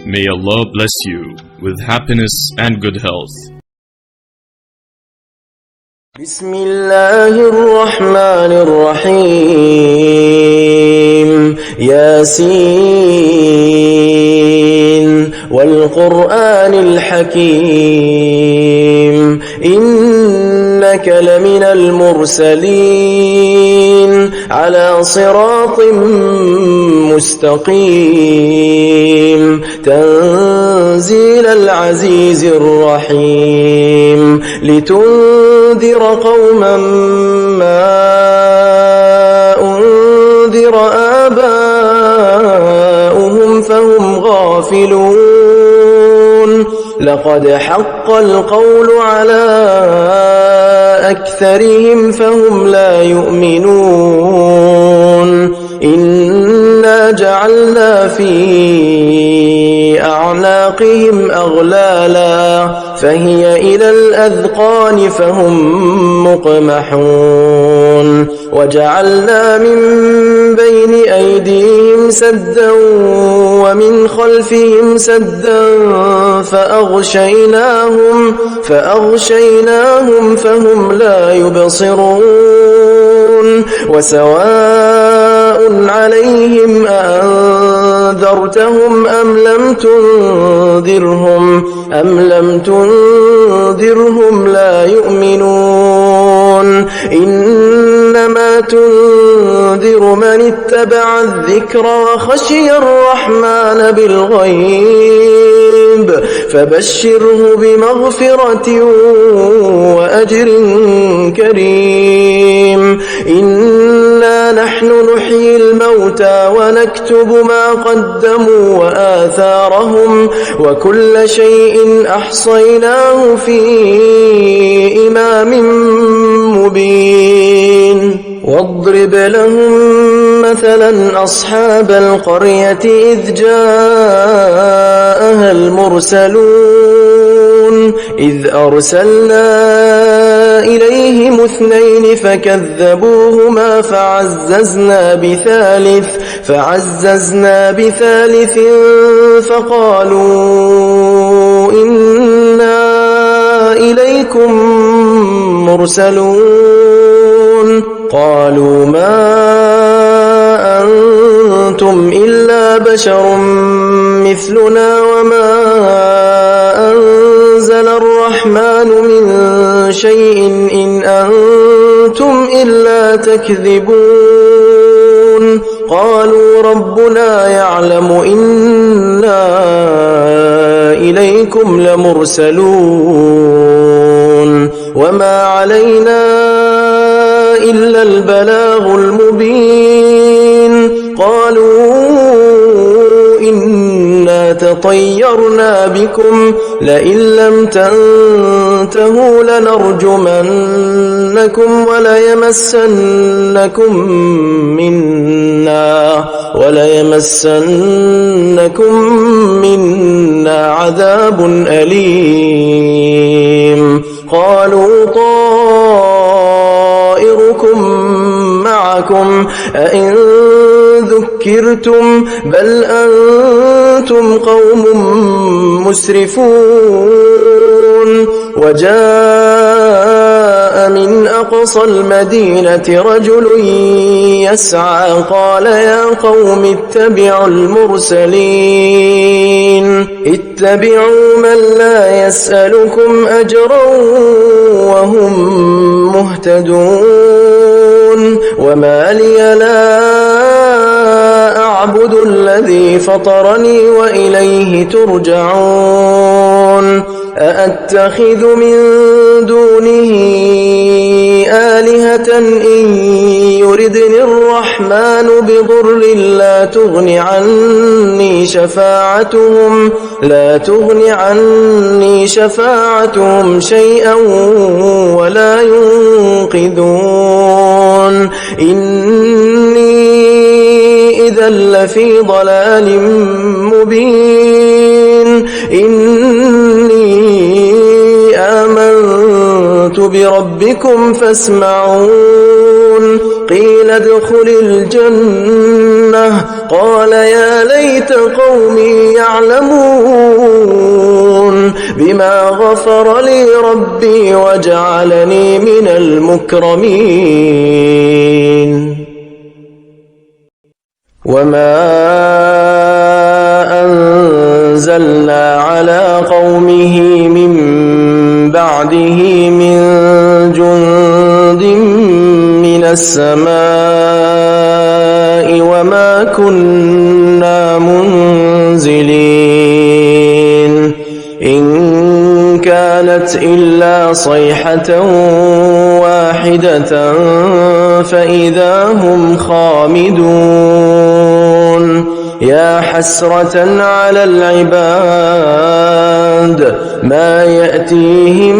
May Allah bless you with happiness and good health. بسم الله الرحمن الرحيم ياسين والقرآن الحكيم إنك لمن المرسلين على صراط مستقيم تنزيل العزيز الرحيم لتنذر قوما ما أنذر آباؤهم فهم غافلون لقد حق القول على أكثرهم فهم لا يؤمنون إنا جعلنا في أعناقهم أغلالا فهي إلى الأذقان فهم مقمحون وجعلنا من بين أيديهم سدا ومن خلفهم سدا فأغشيناهم فهم لا يبصرون وسواء عليهم أأنذرتهم أم لم تنذرهم لا يؤمنون إنما تنذر من اتبع الذكر وخشي الرحمن بالغيب فبشره بمغفرة وأجر كريم إنا نحن نحيي الموتى ونكتب ما قدموا وآثارهم وكل شيء أحصيناه في إمام مبين واضرب لهم مثلا أصحاب القرية إذ جاءها المرسلون إذ أرسلنا إليهم 2 فكذبوهما فعززنا بثالث فقالوا إنا إليكم مرسلون قالوا ما أنتم إلا بشر مثلنا وما أنزل الرحمن من شيء إن أنتم إلا تكذبون قالوا ربنا يعلم إنا إليكم لمرسلون وما علينا إلا البلاغ المبين قالوا إنا تطيرنا بكم لئن لم تنتهوا لنرجمنكم وليمسنكم منا عذاب أليم قالوا طائركم معكم أئن ذكرتم بل أنتم قوم مسرفون وجاء من أقصى المدينة رجل يسعى قال يا قوم اتبعوا اتبعوا من لا يسألكم أجرا وهم مهتدون وما لي لا أعبد الذي فطرني وإليه ترجعون أأتخذ من دونه آلهة إن يردني الرحمن بضر لا تغن عني شفاعتهم شيئا ولا ينقذون إني إذا لفي ضلال مبين إني آمنت بربكم فاسمعون قيل ادخل الجنة قال يا ليت قومي يعلمون بما غفر لي ربي وجعلني من المكرمين وما أنزلنا على قومه من بعده من جند من السماء وما كنا منزلين إن كانت إلا صيحة واحدة فإذا هم خامدون يا حسرة على العباد ما يأتيهم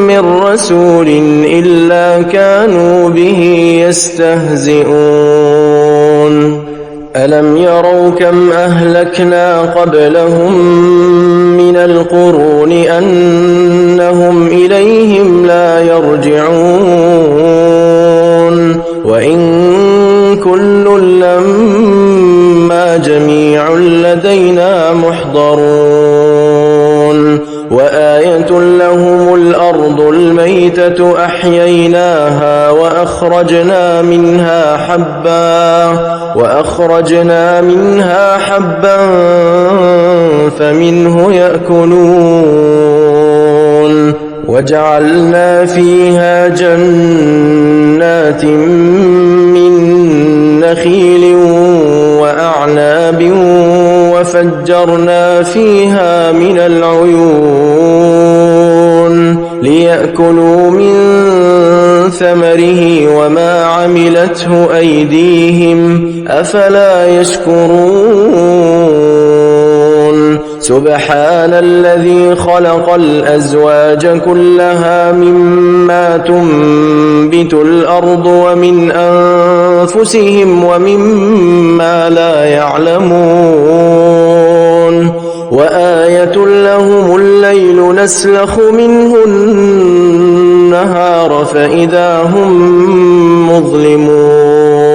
من رسول إلا كانوا به يستهزئون ألم يروا كم أهلكنا قبلهم من القرون أنهم إليهم لا يرجعون وإن كل لما جميع لدينا محضرون وآية لهم الأرض الميتة أحييناها وأخرجنا منها حبا فمنه يأكلون وجعلنا فيها جنات من نخيل وأعناب وفجرنا فيها من العيون ليأكلوا من ثمره وما عملته أيديهم أفلا يشكرون سبحان الذي خلق الأزواج كلها مما تنبت الأرض ومن أنفسهم ومما لا يعلمون وآية لهم الليل نسلخ منه النهار فإذا هم مظلمون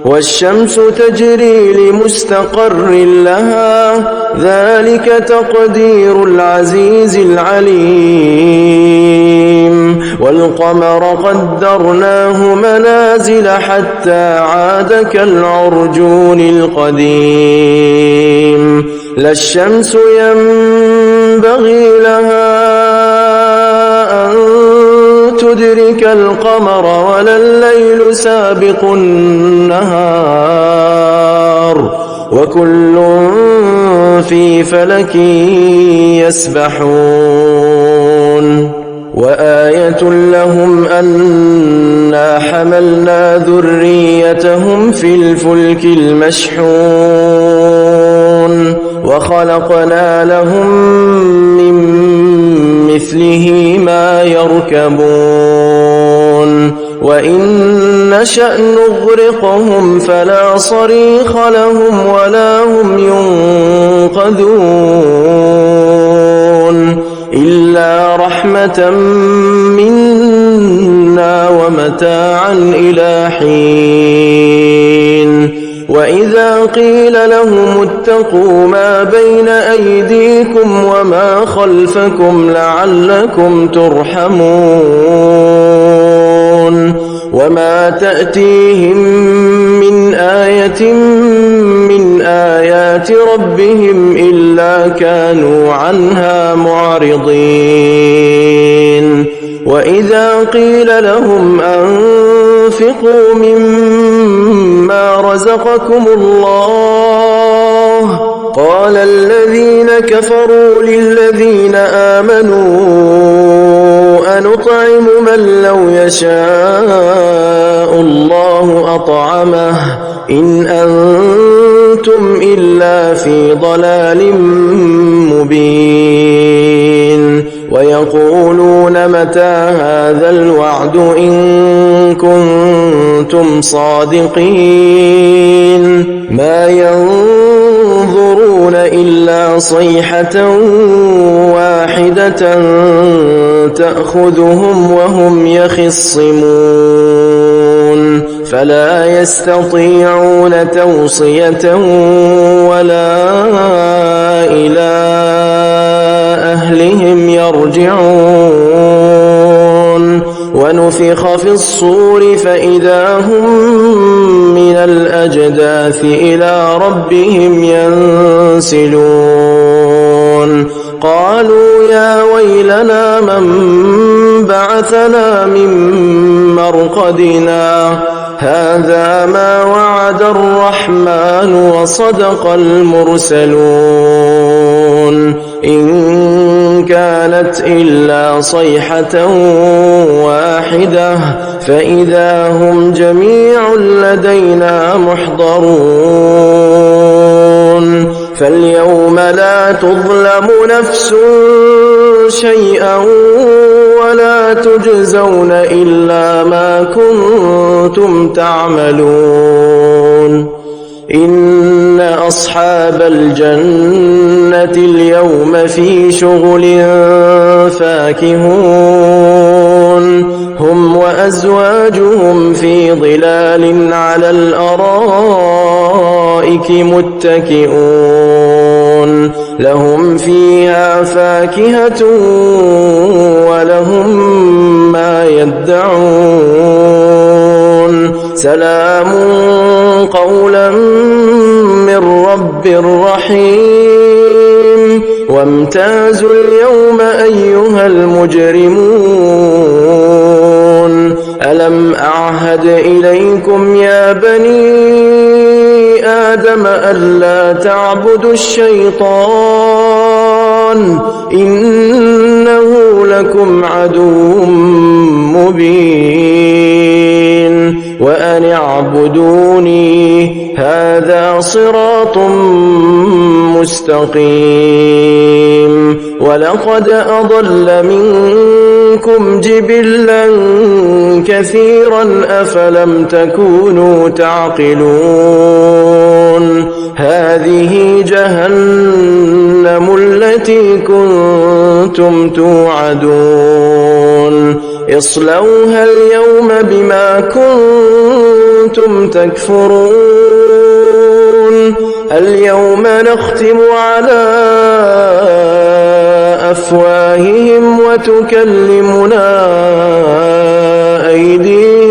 والشمس تجري لمستقر لها ذلك تقدير العزيز العليم والقمر قدرناه منازل حتى عاد كالعرجون القديم لا الشمس ينبغي لها أن تدرك القمر ولا الليل سابق النهار وكل في فلك يسبحون وآية لهم أنا حملنا ذريتهم في الفلك المشحون وخلقنا لهم من مثله ما يركبون وإن نشأ نغرقهم فلا صريخ لهم ولا هم ينقذون إلا رحمة منا ومتاعا إلى حين وإذا قيل لهم اتقوا ما بين أيديكم وما خلفكم لعلكم ترحمون وما تأتيهم من آية من آيات ربهم إلا كانوا عنها معرضين وإذا قيل لهم أنفقوا مما رزقكم الله قال الذين كفروا للذين آمنوا أنطعم من لو يشاء الله أطعمه إن أنتم إلا في ضلال مبين ويقولون متى هذا الوعد إن كنتم صادقين ما ينظرون إلا صيحة واحدة تأخذهم وهم يخصمون فلا يستطيعون توصية ولا إلى أهلهم يرجعون ونفخ في الصور فإذا هم من الأجداث إلى ربهم ينسلون قالوا يا ويلنا من بعثنا من مرقدنا هذا ما وعد الرحمن وصدق المرسلون إن كانت إلا صيحة واحدة فإذا هم جميع لدينا محضرون فاليوم لا تظلم نفس شيئا ولا تجزون إلا ما كنتم تعملون إن أصحاب الجنة اليوم في شغل فاكهون هم وأزواجهم في ظلال على الأرائك متكئون لهم فيها فاكهة ولهم ما يدعون سلام قولا من رب رحيم وامتازوا اليوم أيها المجرمون ألم أعهد إليكم يا بني آدم ألا تعبدوا الشيطان إنه لكم عدو مبين وأن اعبدوني هذا صراط مستقيم ولقد أضل منكم جبلا كثيرا أفلم تكونوا تعقلون هذه جهنم التي كنتم توعدون اصلوها اليوم بما كنتم تكفرون اليوم نختم على أفواههم وتكلمنا أيديهم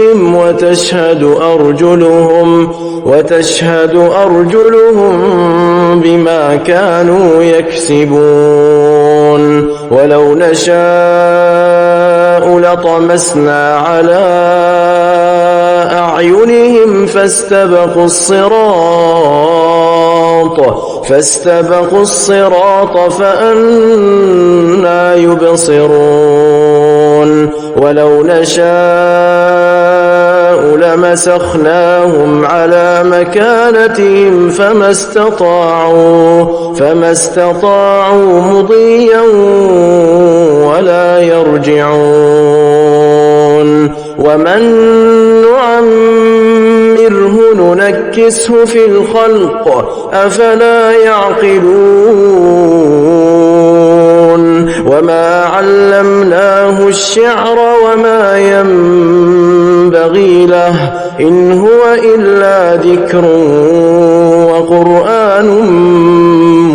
وتشهد أرجلهم بما كانوا يكسبون ولو نشاء لطمسنا على أعينهم فاستبقوا الصراط فأنى يبصرون ولو نشاء لمسخناهم على مكانتهم فما استطاعوا مضيا ولا يرجعون ومن نعمره ننكسه في الخلق أفلا يعقلون وما علمناه الشعر وما ينبغي له إن هو إلا ذكر وقرآن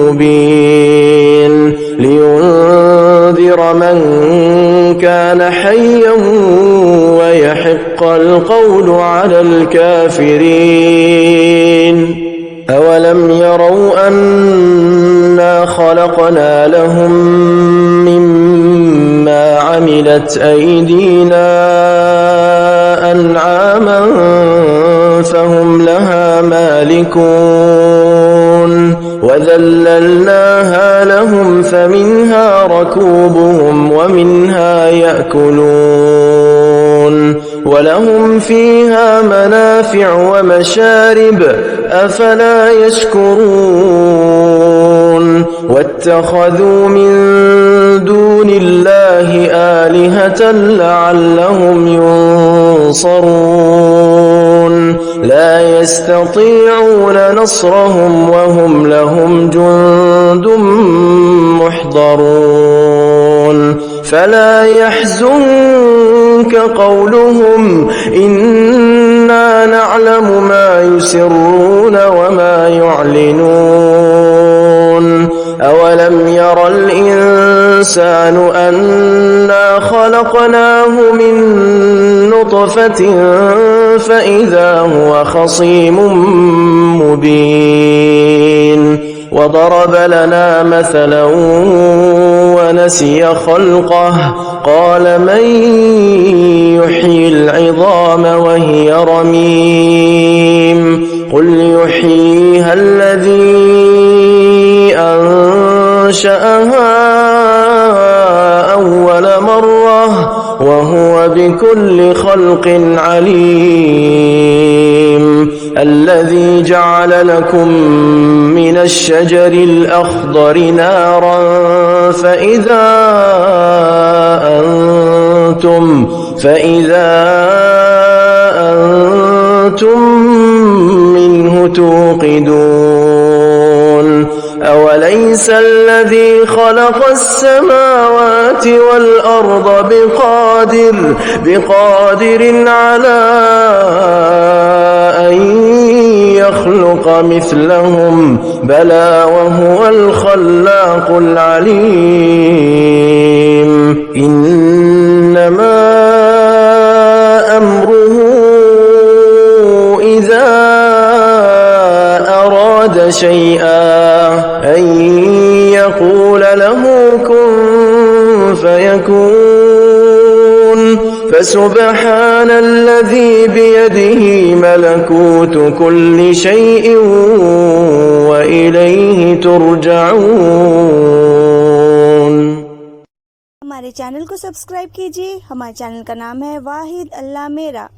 مبين لينذر من كان حيا ويحق القول على الكافرين أولم يروا أنا خلقنا لهم مما عملت أيدينا أنعاما فهم لها مالكون وذللناها لهم فمنها ركوبهم ومنها يأكلون ولهم فيها منافع ومشارب أفلا يشكرون واتخذوا من دون الله آلهة لعلهم ينصرون لا يستطيعون نصرهم وهم لهم جند محضرون فلا يحزنك قولهم إنا يعلم ما يسرون وما يعلنون أولم ير الإنسان أنا خلقناه من نطفة فإذا هو خصيم مبين وضرب لنا مثلا ونسي خلقه قال من يحيي العظام وهي رميم قل يحييها الذي أنشأها أول مرة وهو بكل خلق عليم الذي جعل لكم من الشجر الأخضر نارا فإذا أنتم منه توقدون أوليس الذي خلق السماوات والأرض بقادر على أن يخلق مثلهم بلى وهو الخلاق العليم إنما أمره إذا أراد شيئا أن يقول له كن فيكون فسبحان الذي بيده ملكوت كل شيء وإليه ترجعون। हमारे चैनल को सब्सक्राइब कीजिए। हमारे चैनल का नाम है वाहिद अल्लाह मेरा।